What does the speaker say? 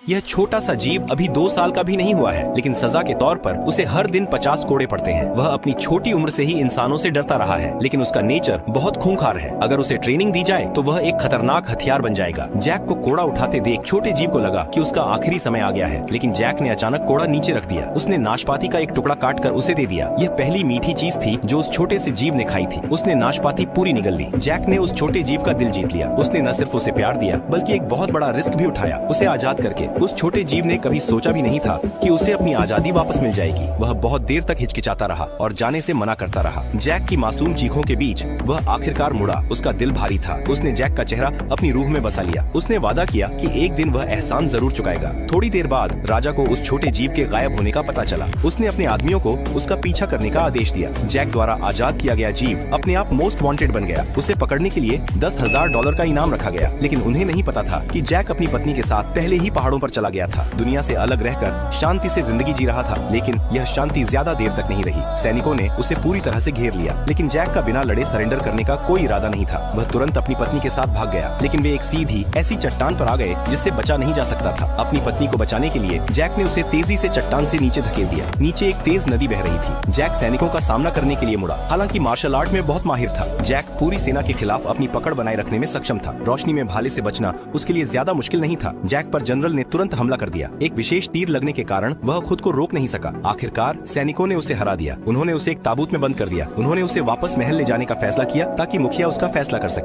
यह छोटा सा जीव अभी 2 साल का भी नहीं हुआ है, लेकिन सजा के तौर पर उसे हर दिन 50 कोड़े पड़ते हैं। वह अपनी छोटी उम्र से ही इंसानों से डरता रहा है, लेकिन उसका नेचर बहुत खूंखार है। अगर उसे ट्रेनिंग दी जाए तो वह एक खतरनाक हथियार बन जाएगा। जैक को कोड़ा उठाते देख छोटे जीव को लगा कि उसका आखिरी समय आ गया है, लेकिन जैक ने अचानक कोड़ा नीचे रख दिया। उसने नाशपाती का एक टुकड़ा काट कर उसे दे दिया। यह पहली मीठी चीज थी जो उस छोटे से जीव ने खाई थी। उसने नाशपाती पूरी निगल ली। जैक ने उस छोटे जीव का दिल जीत लिया। उसने न सिर्फ उसे प्यार दिया, बल्कि एक बहुत बड़ा रिस्क भी उठाया। उसे आजाद करके उस छोटे जीव ने कभी सोचा भी नहीं था कि उसे अपनी आजादी वापस मिल जाएगी। वह बहुत देर तक हिचकिचाता रहा और जाने से मना करता रहा। जैक की मासूम चीखों के बीच वह आखिरकार मुड़ा। उसका दिल भारी था। उसने जैक का चेहरा अपनी रूह में बसा लिया। उसने वादा किया कि एक दिन वह एहसान जरूर चुकाएगा। थोड़ी देर बाद राजा को उस छोटे जीव के गायब होने का पता चला। उसने अपने आदमियों को उसका पीछा करने का आदेश दिया। जैक द्वारा आजाद किया गया जीव अपने आप मोस्ट वांटेड बन गया। उसे पकड़ने के लिए $10,000 का इनाम रखा गया, लेकिन उन्हें नहीं पता था कि जैक अपनी पत्नी के साथ पहले ही पहाड़ों पर चला गया था। दुनिया से अलग रहकर शांति से जिंदगी जी रहा था, लेकिन यह शांति ज्यादा देर तक नहीं रही। सैनिकों ने उसे पूरी तरह से घेर लिया, लेकिन जैक का बिना लड़े सरेंडर करने का कोई इरादा नहीं था। वह तुरंत अपनी पत्नी के साथ भाग गया, लेकिन वे एक सीधी ऐसी चट्टान पर आ गए जिससे बचा नहीं जा सकता था। अपनी पत्नी को बचाने के लिए जैक ने उसे तेजी से चट्टान से नीचे धकेल दिया। नीचे एक तेज नदी बह रही थी। जैक सैनिकों का सामना करने के लिए मुड़ा। हालांकि मार्शल आर्ट में बहुत माहिर था, जैक पूरी सेना के खिलाफ अपनी पकड़ बनाए रखने में सक्षम था। रोशनी में भाले से बचना उसके लिए ज्यादा मुश्किल नहीं था। जैक पर जनरल ने तुरंत हमला कर दिया। एक विशेष तीर लगने के कारण वह खुद को रोक नहीं सका। आखिरकार सैनिकों ने उसे हरा दिया। उन्होंने उसे एक ताबूत में बंद कर दिया। उन्होंने उसे वापस महल ले जाने का फैसला किया ताकि मुखिया उसका फैसला कर सके।